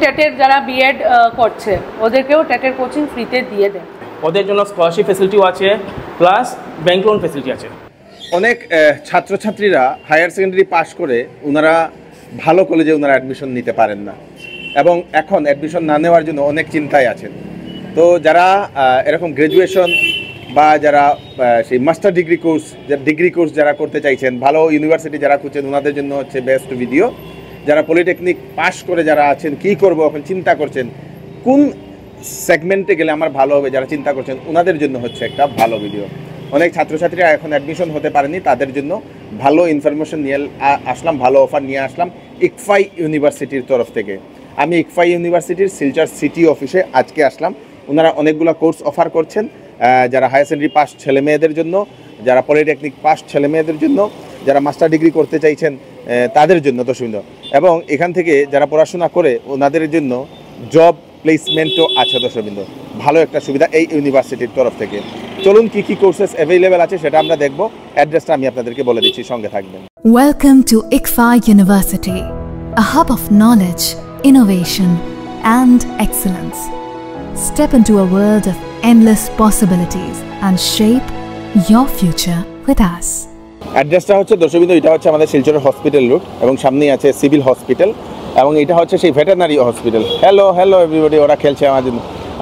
টেটের যারা বিএড করছে ওদেরকেও টেটের কোচিং ফ্রিতে দিয়ে দেয়। ওদের জন্য স্কলারশিপ ফ্যাসিলিটিও আছে, প্লাস ব্যাংক লোন ফ্যাসিলিটি আছে। অনেক ছাত্রছাত্রীরা হায়ার সেকেন্ডারি পাশ করে ওনারা ভালো কলেজে ওনারা অ্যাডমিশন নিতে পারেন না, এবং এখন অ্যাডমিশন না নেওয়ার জন্য অনেক চিন্তায় আছেন। তো যারা এরকম গ্র্যাজুয়েশন বা যারা সেই মাস্টার ডিগ্রি কোর্স যারা করতে চাইছেন, ভালো ইউনিভার্সিটি যারা খুঁজছেন, ওনাদের জন্য হচ্ছে বেস্ট ভিডিও। যারা পলিটেকনিক পাশ করে যারা আছেন, কী করব এখন চিন্তা করছেন, কোন সেগমেন্টে গেলে আমার ভালো হবে, যারা চিন্তা করছেন ওনাদের জন্য হচ্ছে একটা ভালো ভিডিও। অনেক ছাত্রছাত্রীরা এখন অ্যাডমিশন হতে পারেনি, তাদের জন্য ভালো ইনফরমেশন নিয়ে আসলাম, ভালো অফার নিয়ে আসলাম ইকফাই ইউনিভার্সিটির তরফ থেকে। আমি ইকফাই ইউনিভার্সিটির শিলচর সিটি অফিসে আজকে আসলাম। ওনারা অনেকগুলো কোর্স অফার করছেন, যারা হায়ার সেকেন্ডারি পাস ছেলে মেয়েদের জন্য, যারা পলিটেকনিক পাস ছেলে মেয়েদের জন্য, যারা মাস্টার ডিগ্রি করতে চাইছেন তাদের জন্য দর্শকবৃন্দ, এবং এখান থেকে যারা পড়াশোনা করে ওনাদের জন্য জব প্লেসমেন্টও আছে দর্শকবৃন্দ। ভালো একটা সুবিধা এই ইউনিভার্সিটির তরফ থেকে। চলুন কি কি কোর্সেস অ্যাভেলেবেল আছে সেটা আমরা দেখব। অ্যাড্রেসটা আমি আপনাদেরকে বলে দিচ্ছি, সঙ্গে থাকবেন। Welcome to ICFAI University, a hub of knowledge, innovation and excellence. Step into a world of endless possibilities and shape your future with us. অ্যাড্রেসটা হচ্ছে দর্শকবৃন্দ, এটা হচ্ছে আমাদের শিলচরের হসপিটাল রুট, এবং সামনেই আছে সিভিল হসপিটাল, এবং এটা হচ্ছে সেই ভেটেরিনারি হসপিটাল। হ্যালো এভরিবডি, ওরা খেলছে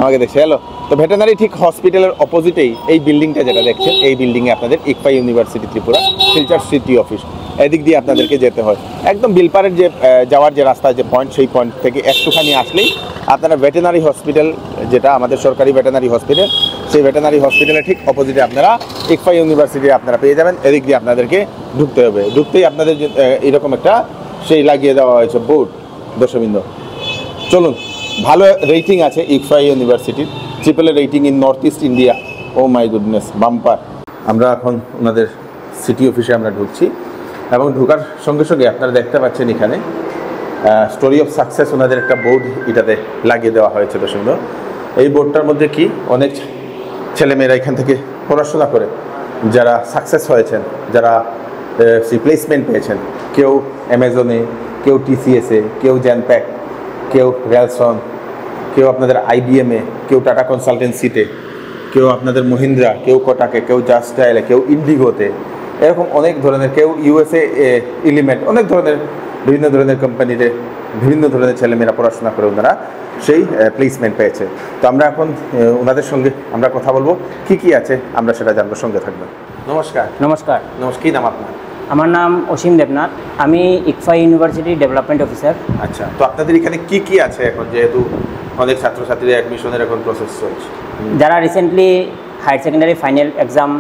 আমাকে দেখছে। হ্যালো। তো ভেটেরিনারি ঠিক হসপিটালের অপোজিটেই এই বিল্ডিংটা যেটা দেখছেন, এই বিল্ডিংয়ে আপনাদের ICFAI university Tripura Silchar city office. এদিক দিয়ে আপনাদেরকে যেতে হয়, একদম বিলপাড়ের যে যাওয়ার যে রাস্তা, যে পয়েন্ট, সেই পয়েন্ট থেকে একটুখানি আসলেই আপনারা ভেটেরিনারি হসপিটাল, যেটা আমাদের সরকারি ভেটেরিনারি হসপিটাল, সেই ভেটেরিনারি হসপিটালের ঠিক অপোজিটে আপনারা ইকফাই ইউনিভার্সিটি আপনারা পেয়ে যাবেন। এদিক দিয়ে আপনাদেরকে ঢুকতে হবে। ঢুকতেই আপনাদের এরকম একটা সেই লাগিয়ে দেওয়া হয়েছে বোর্ড দর্শকবৃন্দ। চলুন, ভালো রেটিং আছে ইকফাই ইউনিভার্সিটির, triple rating in North East India. Oh my goodness, bumper. আমরা এখন ওনাদের সিটি অফিসে আমরা ঢুকছি, এবং ঢোকার সঙ্গে সঙ্গে আপনারা দেখতে পাচ্ছেন এখানে স্টোরি অফ সাকসেস ওনাদের একটা বোর্ড এটাতে লাগিয়ে দেওয়া হয়েছে দর্শকবৃন্দ। এই বোর্ডটার মধ্যে কি অনেক ছেলেমেয়েরা এখান থেকে পড়াশোনা করে যারা সাকসেস হয়েছেন, যারা প্লেসমেন্ট পেয়েছেন, কেউ অ্যামাজনে, কেউ টিসিএসে, কেউ জ্যানপ্যাক, কেউ রেলসন, কেউ আপনাদের আইবিএমে, কেউ টাটা কনসালটেন্সিতে, কেউ আপনাদের মহিন্দ্রা, কেউ কোটাকে, কেউ জাস্টাইলে, কেউ ইন্ডিগোতে, এরকম অনেক ধরনের, কেউ ইউএসএ এলিমেন্ট, অনেক ধরনের বিভিন্ন ধরনের কোম্পানিতে বিভিন্ন ধরনের ছেলেমেয়েরা পড়াশোনা করে ওনারা সেই প্লেসমেন্ট পেয়েছে। তো আমরা এখন ওনাদের সঙ্গে আমরা কথা বলবো, কি আছে আমরা সেটা জানবো, সঙ্গে থাকবেন। নমস্কার। নমস্কার। কী নাম আপনার? আমার নাম অসীম দেবনাথ, আমি ইকফাই ইউনিভার্সিটি ডেভেলপমেন্ট অফিসার। আচ্ছা, তো আপনাদের এখানে কি আছে এখন, যেহেতু অনেক ছাত্রছাত্রীদের অ্যাডমিশনের এখন প্রসেস চলছে, যারা recently higher secondary final exam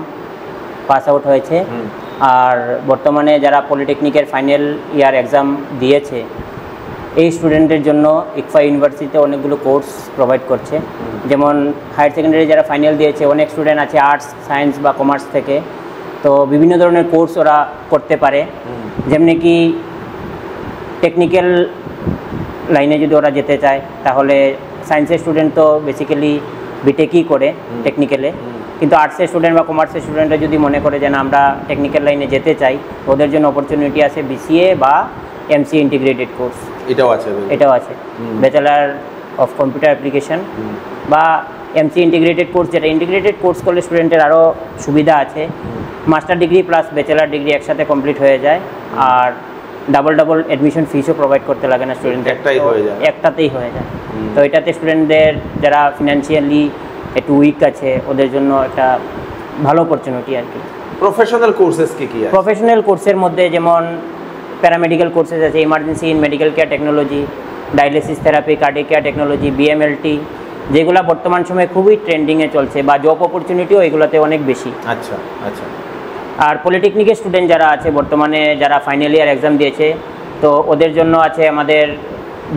pass out হয়েছে, আর বর্তমানে যারা পলিটেকনিকের ফাইনাল ইয়ার এক্সাম দিয়েছে, এই স্টুডেন্টের জন্য ইকফাই ইউনিভার্সিটিতে অনেকগুলো কোর্স প্রোভাইড করছে। যেমন হায়ার সেকেন্ডারি যারা ফাইনাল দিয়েছে, অনেক স্টুডেন্ট আছে আর্টস, সায়েন্স বা কমার্স থেকে, তো বিভিন্ন ধরনের কোর্স ওরা করতে পারে। যেমনি কি টেকনিক্যাল লাইনে যদি ওরা যেতে চায়, তাহলে সায়েন্সের স্টুডেন্ট তো বেসিক্যালি বিটেকই করে টেকনিক্যালে, কিন্তু আর্টসের স্টুডেন্ট বা কমার্সের স্টুডেন্টরা যদি মনে করে যে না আমরা টেকনিক্যাল লাইনে যেতে চাই, ওদের জন্য অপরচুনিটি আছে বিসিএ বা এমসিএ ইন্টিগ্রেটেড কোর্স। এটাও আছে ব্যাচেলার অফ কম্পিউটার অ্যাপ্লিকেশন বা এমসিএ ইন্টিগ্রেটেড কোর্স, যেটা ইন্টিগ্রেটেড কোর্স করলে স্টুডেন্টের আরও সুবিধা আছে। Master degree plus bachelor degree একসাথে কমপ্লিট হয়ে যায়, আর ডাবল অ্যাডমিশন ফিসও প্রোভাইড করতে লাগে না স্টুডেন্টদের, একটাতেই হয়ে যায়। তো এটাতে স্টুডেন্টদের যারা ফিনান্সিয়ালি একটু উইক আছে ওদের জন্য একটা ভালো অপরচুনিটি আর কি। প্রফেশনাল কোর্সেস কি আছে? প্রফেশনাল কোর্সের মধ্যে যেমন প্যারামেডিক্যাল কোর্সেস আছে, emergency in medical care technology, dialysis therapy, cardiac care technology, BMLT, যেগুলো বর্তমান সময়ে খুবই ট্রেন্ডিংয়ে চলছে, বা জব অপরচুনিটিও এগুলোতে অনেক বেশি। আচ্ছা। আর পলিটেকনিকের স্টুডেন্ট যারা আছে বর্তমানে, যারা ফাইনাল ইয়ার এক্সাম দিয়েছে, তো ওদের জন্য আছে আমাদের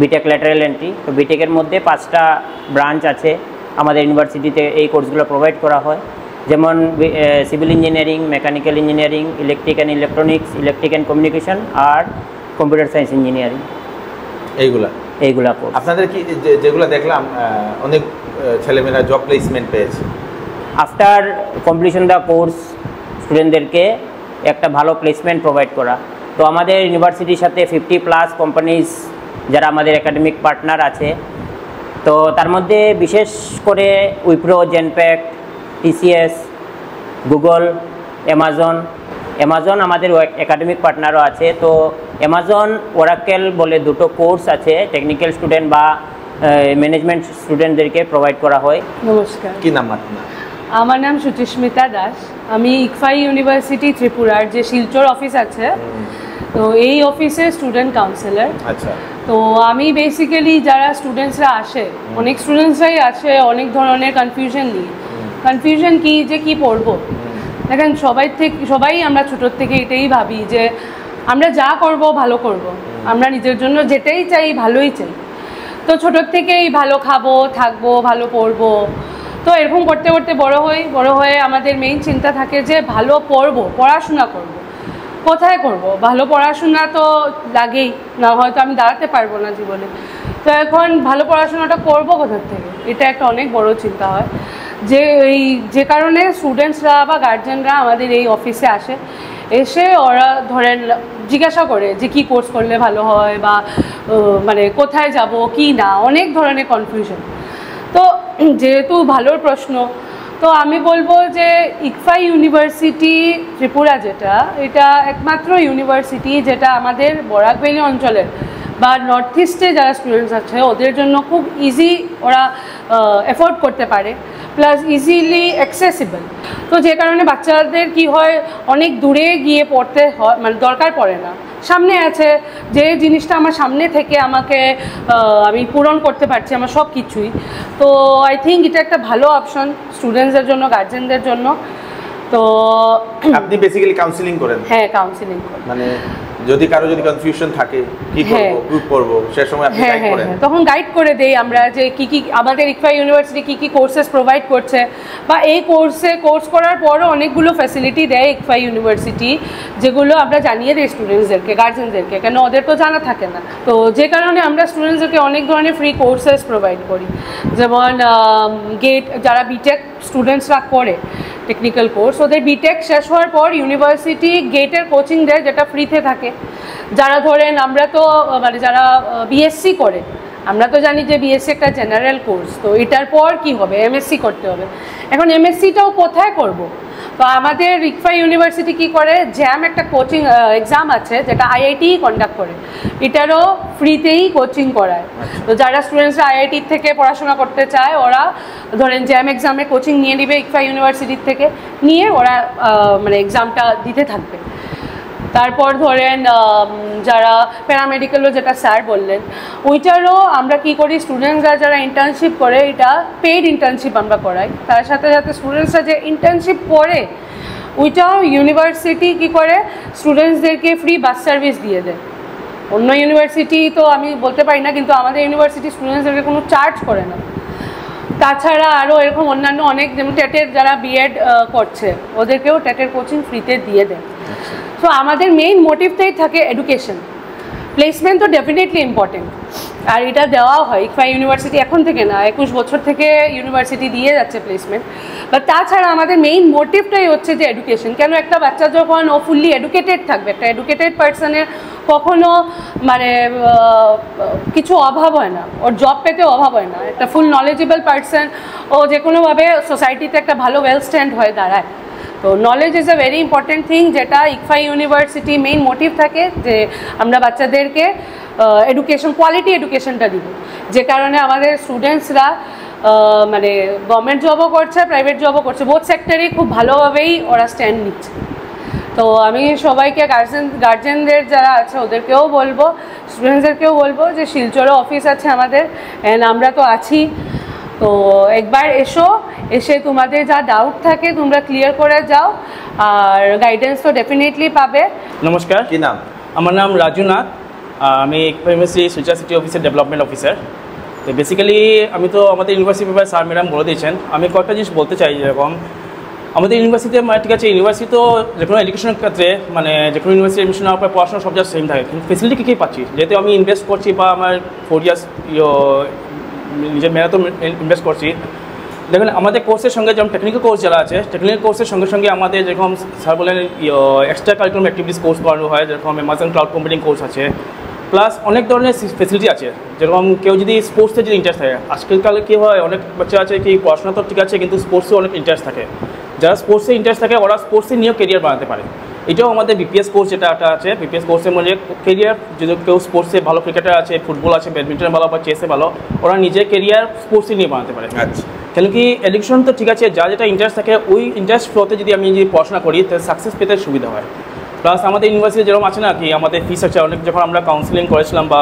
বিটেক ল্যাটারাল এন্ট্রি। তো বিটেকের মধ্যে 5টা ব্রাঞ্চ আছে আমাদের ইউনিভার্সিটিতে, এই কোর্সগুলো প্রোভাইড করা হয়। যেমন civil engineering, mechanical engineering, electric and electronics, electric and communication, আর কম্পিউটার সায়েন্স ইঞ্জিনিয়ারিং, এইগুলা কোর্স। আপনাদের কি যেগুলো দেখলাম অনেক ছেলেমেয়েরা জব প্লেসমেন্ট পেয়েছে? আফটার কমপ্লিশন দ্য কোর্স স্টুডেন্টদেরকে একটা ভালো প্লেসমেন্ট প্রোভাইড করা। তো আমাদের ইউনিভার্সিটির সাথে 50+ কোম্পানিজ যারা আমাদের একাডেমিক পার্টনার আছে। তো তার মধ্যে বিশেষ করে Wipro, Genpact, TCS, Google, Amazon আমাদের একাডেমিক পার্টনারও আছে। তো অ্যামাজন ওরাকেল বলে দুটো কোর্স আছে, টেকনিক্যাল স্টুডেন্ট বা ম্যানেজমেন্ট স্টুডেন্টদেরকে প্রোভাইড করা হয়। নমস্কার, কি নাম আপনার? আমার নাম সুচিস্মিতা দাস। আমি ইকফাই ইউনিভার্সিটি ত্রিপুরার যে শিলচর অফিস আছে, তো এই অফিসে স্টুডেন্ট কাউন্সিলর। আচ্ছা। তো আমি বেসিক্যালি যারা স্টুডেন্টসরা আসে, অনেক স্টুডেন্টসরাই আসে অনেক ধরনের কনফিউশন নিয়ে। কনফিউশন কি যে কি পড়বো। দেখেন সবাই আমরা ছোটোর থেকে এটাই ভাবি যে আমরা যা করব ভালো করব, আমরা নিজের জন্য যেটাই চাই ভালোই চাই। তো ছোটোর থেকেই ভালো খাবো, থাকবো, ভালো পড়বো। তো এরকম করতে করতে বড় হয়ে আমাদের মেইন চিন্তা থাকে যে ভালো পড়বো, পড়াশোনা করব। কোথায় করব? ভালো পড়াশোনা তো লাগেই, না হয়তো আমি দাঁড়াতে পারবো না জীবনে। তো এখন ভালো পড়াশোনাটা করবো কোথার থেকে, এটা একটা অনেক বড় চিন্তা হয়। যে কারণে স্টুডেন্টসরা বা গার্জেনরা আমাদের এই অফিসে আসে, এসে ওরা ধরেন জিজ্ঞাসা করে যে কি কোর্স করলে ভালো হয় বা মানে কোথায় যাব কি না, অনেক ধরনের কনফিউশন। তো যেহেতু ভালোর প্রশ্ন, তো আমি বলবো যে ইকফাই ইউনিভার্সিটি ত্রিপুরা এটা একমাত্র ইউনিভার্সিটি যেটা আমাদের বরাক ভ্যালি অঞ্চলের বা নর্থ ইস্টে যারা স্টুডেন্টস আছে ওদের জন্য খুব ইজি ওরা এফোর্ড করতে পারে, প্লাস ইজিলি অ্যাক্সেসিবল। তো যে কারণে বাচ্চাদের কি হয়, অনেক দূরে গিয়ে পড়তে হয়, মানে দরকার পড়ে না। সামনে আছে যে জিনিসটা আমার সামনে থেকে আমি পূরণ করতে পারছি আমার সব কিছুই। তো আই থিঙ্ক এটা একটা ভালো অপশন স্টুডেন্টসদের জন্য, গার্জেনদের জন্য। তো আপনি বেসিক্যালি কাউন্সিলিং করেন? হ্যাঁ, কাউন্সিলিং করি। মানে যদি কারো কনফিউশন থাকে কি করব, কি করব, সেই সময় আপনি গাইড করেন? তখন গাইড করে দেই আমরা যে কি আমাদের ইকফাই ইউনিভার্সিটি কি কোর্সেস প্রোভাইড করছে, বা এই কোর্স করার পরও অনেকগুলো ফ্যাসিলিটি দেয় ইকফাই ইউনিভার্সিটি, যেগুলো আমরা জানিয়ে দিই স্টুডেন্টসদেরকে, গার্জেনদেরকে, কেন ওদের তো জানা থাকে না। তো যে কারণে আমরা স্টুডেন্টসদেরকে অনেক ধরনের ফ্রি কোর্সেস প্রোভাইড করি। যেমন গেট যারা বিটেক স্টুডেন্টসরা করে টেকনিক্যাল কোর্স, ওদের বিটেক শেষ হওয়ার পর ইউনিভার্সিটি গেটের কোচিং দেয়, যেটা ফ্রিতে থাকে। যারা ধরেন আমরা তো মানে যারা বিএসসি করে, আমরা তো জানি যে বিএসসি একটা জেনারেল কোর্স, তো এটার পর কি হবে, এমএসসি করতে হবে। এখন এমএসসিটাও কোথায় করব? তো আমাদের ইকফাই ইউনিভার্সিটি কি করে, জ্যাম একটা কোচিং এক্সাম আছে যেটা আইআইটি কন্ডাক্ট করে, এটারও ফ্রিতেই কোচিং করায়। তো যারা স্টুডেন্টসরা আইআইটি থেকে পড়াশোনা করতে চায়, ওরা ধরেন জ্যাম এক্সামে কোচিং নিয়ে নেবে ইকফাই ইউনিভার্সিটির থেকে, নিয়ে ওরা মানে এক্সামটা দিতে থাকবে। তারপর ধরেন যারা প্যারামেডিক্যালও, যেটা স্যার বললেন, ওইটারও আমরা কি করি, স্টুডেন্টসরা যারা ইন্টার্নশিপ করে, এটা পেইড ইন্টার্নশিপ আমরা করাই। তার সাথে সাথে স্টুডেন্টসরা যে ইন্টার্নশিপ করে, ওইটাও ইউনিভার্সিটি কি করে স্টুডেন্টসদেরকে ফ্রি বাস সার্ভিস দিয়ে দেয়। অন্য ইউনিভার্সিটি তো আমি বলতে পারি না, কিন্তু আমাদের ইউনিভার্সিটি স্টুডেন্টসদেরকে কোনো চার্জ করে না। তাছাড়া আরও এরকম অন্যান্য অনেক, যেমন টেটের যারা বিএড করছে, ওদেরকেও টেটের কোচিং ফ্রিতে দিয়ে দেয়। তো আমাদের মেইন মোটিভটাই থাকে এডুকেশন। প্লেসমেন্ট তো ডেফিনেটলি ইম্পর্টেন্ট, আর এটা দেওয়াও হয় ইকফাই ইউনিভার্সিটি এখন থেকে না, 21 বছর থেকে ইউনিভার্সিটি দিয়ে যাচ্ছে প্লেসমেন্ট। বাট তাছাড়া আমাদের মেইন মোটিভটাই হচ্ছে যে এডুকেশন। কেন, একটা বাচ্চা যখন ও ফুললি এডুকেটেড থাকবে, একটা এডুকেটেড পার্সনের কখনো মানে কিছু অভাব হয় না, ওর জব পেতে অভাব হয় না। একটা ফুল নলেজেবল পার্সন, ও যে কোনোভাবে সোসাইটিতে একটা ভালো ওয়েল স্ট্যান্ড হয়ে দাঁড়ায়। তো knowledge is a very important thing, যেটা ইকফাই ইউনিভার্সিটি মেইন মোটিভ থাকে যে আমরা বাচ্চাদেরকে এডুকেশন, কোয়ালিটি এডুকেশনটা দিব। যে কারণে আমাদের স্টুডেন্টসরা মানে গভর্নমেন্ট জবও করছে, প্রাইভেট জবও করছে, বোথ সেক্টরেই খুব ভালোভাবেই ওরা স্ট্যান্ড নিচ্ছে। তো আমি সবাইকে গার্জেনদের যারা আছে ওদেরকেও বলবো, স্টুডেন্টসদেরকেও বলবো যে শিলচরে অফিস আছে আমাদের, অ্যান্ড আমরা তো আছি। তো একবার এসে তোমাদের যা ডাউট থাকে তোমরা ক্লিয়ার করে যাও, আর গাইডেন্স তো ডেফিনেটলি পাবে। নমস্কার, কি নাম? আমার নাম রাজু নাথ, আমি ইউনিভার্সিটি শিলচর সিটি অফিসের ডেভেলপমেন্ট অফিসার। তো বেসিক্যালি আমি তো আমাদের ইউনিভার্সিটি ব্যাপারে স্যার ম্যাডাম বলে দিয়েছেন, আমি কয়েকটা জিনিস বলতে চাই। যেরকম আমাদের ইউনিভার্সিটিতে মানে ঠিক আছে, ইউনিভার্সিটি তো যে কোনো এডুকেশনের ক্ষেত্রে মানে যে কোনো ইউনিভার্সিটি এডমিশন হওয়ার পর পড়াশোনা সব জায়গায় সেম থাকে, কিন্তু ফেসিলিটি কী কী পাচ্ছি, যেহেতু আমি ইনভেস্ট করছি বা আমার 4 ইয়ার্স নিজের মেহনত ইনভেস্ট করছি। দেখুন আমাদের কোর্সের সঙ্গে যেমন টেকনিক্যাল কোর্স যারা আছে, টেকনিক্যাল কোর্সের সঙ্গে সঙ্গে আমাদের যেরকম স্যার বলেন এক্সট্রা কারিকুলাম অ্যাক্টিভিটিস কোর্স করানো হয়, যেরকম অ্যামাজন ক্লাউড কম্পিউটিং কোর্স আছে, প্লাস অনেক ধরনের ফেসিলিটি আছে, যেরকম কেউ যদি স্পোর্টসে যদি ইন্টারেস্ট থাকে, আজকালকালে কী হয় অনেক বাচ্চা আছে কি পড়াশোনা তো ঠিক আছে কিন্তু স্পোর্টসে অনেক ইন্টারেস্ট থাকে, যারা স্পোর্টসে ইন্টারেস্ট থাকে ওরা স্পোর্টসে নিয়েও কেরিয়ার বানাতে পারে। এটাও আমাদের বিপিএস কোর্স যেটা আছে, বিপিএস কোর্সের মধ্যে কেরিয়ার যদি কেউ স্পোর্টসে ভালো ক্রিকেটার আছে, ফুটবল আছে, ব্যাডমিন্টন ভালো বা চেসে ভালো, ওরা নিজের কেরিয়ার স্পোর্টসে নিয়ে বানাতে পারে। আচ্ছা, কেন কি এডুকেশন তো ঠিক আছে, যা যেটা ইন্টারেস্ট থাকে ওই ইন্টারেস্ট ফ্লোতে যদি আমি যদি পড়াশোনা করি তাহলে সাকসেস পেতে সুবিধা হয়। প্লাস আমাদের ইউনিভার্সিটি যেরকম আছে না কি আমাদের ফিস আছে অনেক, যখন আমরা কাউন্সিলিং করেছিলাম বা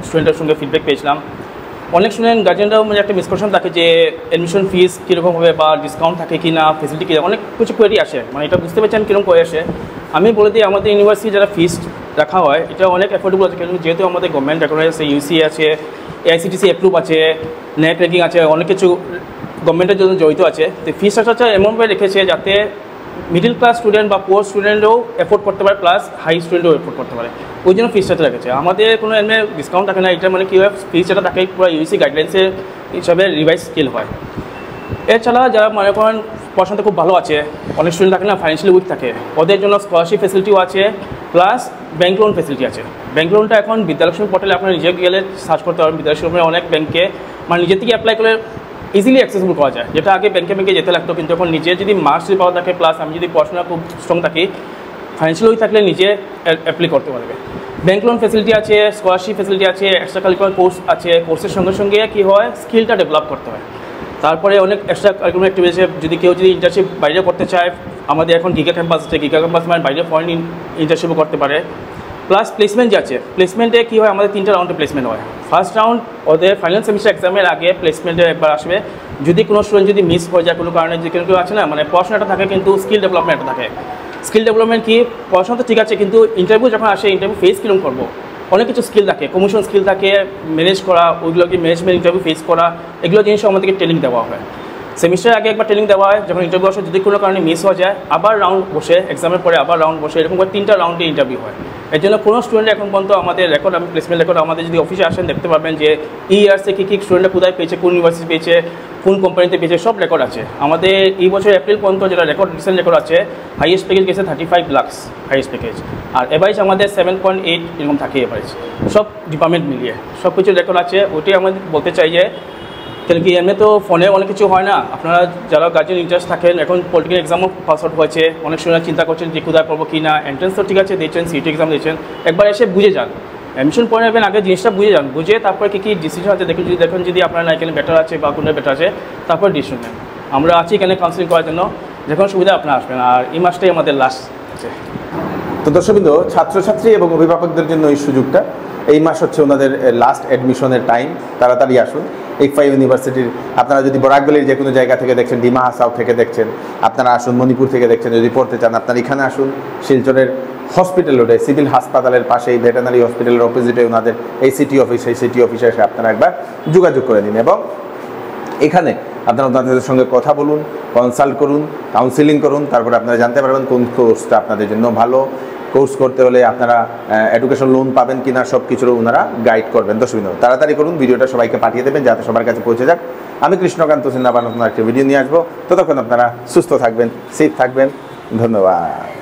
স্টুডেন্টের সঙ্গে ফিডব্যাক পেয়েছিলাম, অনেক স্টুডেন্ট গার্জেনরাও মানে একটা মিসকনসেপ্ট থাকে যে অ্যাডমিশন ফিস কীরকম হবে বা ডিসকাউন্ট থাকে কি না, ফেসিলিটি কী, অনেক কিছু কোয়েরি আসে, মানে এটা বুঝতে পারছেন কীরকম করে আসে। আমি বলে দিই আমাদের ইউনিভার্সিটি যারা ফিস রাখা হয় এটা অনেক অ্যাফোর্ডেবল আছে, কিন্তু যেহেতু আমাদের গভর্নমেন্ট রেকগনাইজ আছে, ইউসি আছে, এআইসিটিসি অ্যাপ্রুভ আছে, নেট র্যাঙ্কিং আছে, অনেক কিছু গভর্নমেন্টের জন্য জড়িত আছে। তো ফিস স্ট্রাকচার এমনভাবে রেখেছে যাতে মিডিল ক্লাস স্টুডেন্ট বা পুয়ার স্টুডেন্টও এফোর্ড করতে পারে, প্লাস হাই স্টুডেন্টও এফোর্ড করতে পারে, ওই জন্য ফিস স্ট্রাকচার রেখেছে। আমাদের কোনো এমনি ডিসকাউন্ট থাকে না, এটা মানে কী হয় ফিস যেটা থাকে পুরো ইউসি গাইডলাইন্সের হিসাবে রিভাইজ স্কেল হয়। এছাড়া যারা মনে করেন পড়াশোনাতে খুব ভালো আছে, অনেক স্টুডেন্ট থাকে না ফাইন্যান্সিয়ালি উইক থাকে, ওদের জন্য স্কলারশিপ ফেসিলিটিও আছে, প্লাস ব্যাঙ্ক লোন ফেসিলিটি আছে। ব্যাঙ্ক লোনটা এখন বিদ্যালক্ষ্মী পোর্টালে আপনারা নিজে গেলে সার্চ করতে পারবেন, বিদ্যালক্ষ্মী অনেক ব্যাঙ্কে মানে নিজে থেকে অ্যাপ্লাই করে ইজিলি অ্যাক্সেসিবল করা যায়, যেটা আগে ব্যাঙ্কে যেতে লাগতো, কিন্তু এখন নিজে যদি মার্কস যদি পাওয়া থাকে, প্লাস আমি যদি পড়াশোনা খুব স্ট্রং থাকি, ফাইন্যান্সিয়াল উইক থাকলে নিজে অ্যাপ্লাই করতে পারবে। ব্যাঙ্ক লোন ফেসিলিটি আছে, স্কলারশিপ ফেসিলিটি আছে, এক্সট্রা কারিকুলার কোর্স আছে, কোর্সের সঙ্গে সঙ্গে কী হয় স্কিলটা ডেভেলপ করতে হয়। তারপরে অনেক এক্সট্রা কারিকুলার অ্যাক্টিভিটি আছে, যদি কেউ যদি ইন্টার্নশিপ বাইরে করতে চায়, আমাদের এখন গিগা ক্যাম্পাস আছে, গিগা ক্যাম্পাস মানে বাইরে ফরেন ইন্টার্নশিপও করতে পারে। প্লাস প্লেসমেন্ট যে আছে, প্লেসমেন্টে কী হয় আমাদের 3টা রাউন্ডে প্লেসমেন্ট হয়। ফার্স্ট রাউন্ড ওদের ফাইনাল সেমিস্টার এক্সামের আগে প্লেসমেন্টে একবার আসবে, যদি কোনো স্টুডেন্ট যদি মিস হয়ে যায় কোনো কারণে, যে কেউ আছে না মানে পড়াশোনাটা থাকে কিন্তু স্কিল ডেভেলপমেন্টটা থাকে। স্কিল ডেভেলপমেন্ট কি, পড়াশোনা তো ঠিক আছে কিন্তু ইন্টারভিউ যখন আসে ইন্টারভিউ ফেস কীরকম করবো, অনেক কিছু স্কিল থাকে, কমিশন স্কিল থাকে, ম্যানেজ করা, ওইগুলোকে ম্যানেজমেন্ট ইন্টারভিউ ফেস করা, এগুলো জিনিসও আমাদেরকে ট্রেনিং দেওয়া হয়। সেমিস্টারের আগে একবার ট্রেনিং দেওয়া হয়, যখন ইন্টারভিউ আসে যদি কোনো কারণে মিস হয়ে যায় আবার রাউন্ড বসে, এক্সামের পরে আবার রাউন্ড বসে, এরকম করে 3টা রাউন্ডে ইন্টারভিউ হয়। এর জন্য কোনো স্টুডেন্ট এখন পর্যন্ত আমাদের রেকর্ড, আমি প্লেসমেন্ট রেকর্ড আমাদের যদি অফিসে আসেন দেখতে পাবেন যে ইয়ার্সে কী স্টুডেন্টরা কোথায় পেয়েছে, কোন ইউনিভার্সিটি পেয়েছে, কোন কোম্পানিতে পেয়েছে, সব রেকর্ড আছে। আমাদের এই বছর এপ্রিল পর্যন্ত যেটা রেকর্ড রিসেন্ট রেকর্ড আছে, হাইয়েস্ট প্যাকেজ গেছে 35 লাখ হাইয়েস্ট প্যাকেজ, আর এভারেজ আমাদের 7.8 এরকম থাকে এভারেজ, সব ডিপার্টমেন্ট মিলিয়ে সব কিছু রেকর্ড আছে। ওইটাই আমাদের বলতে চাই যে কেন কি এমনি তো ফোনে অনেক কিছু হয় না, আপনারা যারা গার্জেন ইন্টারেস্ট থাকেন, এখন পলিটিক্যাল এক্সামও পাস আউট হয়েছে, অনেক সময় চিন্তা করছেন যে কোথায় পড়বো কি না, এন্ট্রেন্স তো ঠিক আছে দিয়েছেন, সিটি এক্সাম দিয়েছেন, একবার এসে বুঝে যান, অ্যাডমিশন পড়ে নেবেন আগে জিনিসটা বুঝে যান, বুঝে তারপরে কী ডিসিশন আছে দেখুন যদি আপনার না এখানে বেটার আছে বা কোনো বেটার আছে তারপর ডিসিশন নেন। আমরা আছি এখানে কাউন্সিলিং করার জন্য, যখন সুবিধা আপনারা আসবেন, আর এই মাসটাই আমাদের লাস্ট আছে। তো দর্শকবৃন্দ, ছাত্রছাত্রী এবং অভিভাবকদের জন্য এই সুযোগটা, এই মাস হচ্ছে ওনাদের লাস্ট অ্যাডমিশনের টাইম, তাড়াতাড়ি আসুন। ইকফা ইউনিভার্সিটির আপনারা যদি বরাকভ্যালির যে কোনো জায়গা থেকে দেখছেন, ডিমা হাসাও থেকে দেখছেন, আপনারা আসুন, মণিপুর থেকে দেখছেন, যদি পড়তে চান আপনারা এখানে আসুন। শিলচরের হসপিটাল রোডে সিভিল হাসপাতালের পাশে এই ভেটেনারি হসপিটালের অপোজিটে ওনাদের এই সিটি অফিস, এই সিটি অফিসে এসে আপনারা একবার যোগাযোগ করে নিন এবং এখানে আপনারা ওনাদের সঙ্গে কথা বলুন, কনসাল্ট করুন, কাউন্সিলিং করুন, তারপরে আপনারা জানতে পারবেন কোন কোর্সটা আপনাদের জন্য ভালো। কোর্স করতে হলে আপনারা এডুকেশন লোন পাবেন কিনা সব কিছুর ওনারা গাইড করবেন। দর্শকবৃন্দ, তাড়াতাড়ি করুন, ভিডিওটা সবাইকে পাঠিয়ে দেবেন যাতে সবার কাছে পৌঁছে যাক। আমি কৃষ্ণকান্ত সিনহা আবার নতুন একটা ভিডিও নিয়ে আসবো, ততক্ষণ আপনারা সুস্থ থাকবেন, সেফ থাকবেন। ধন্যবাদ।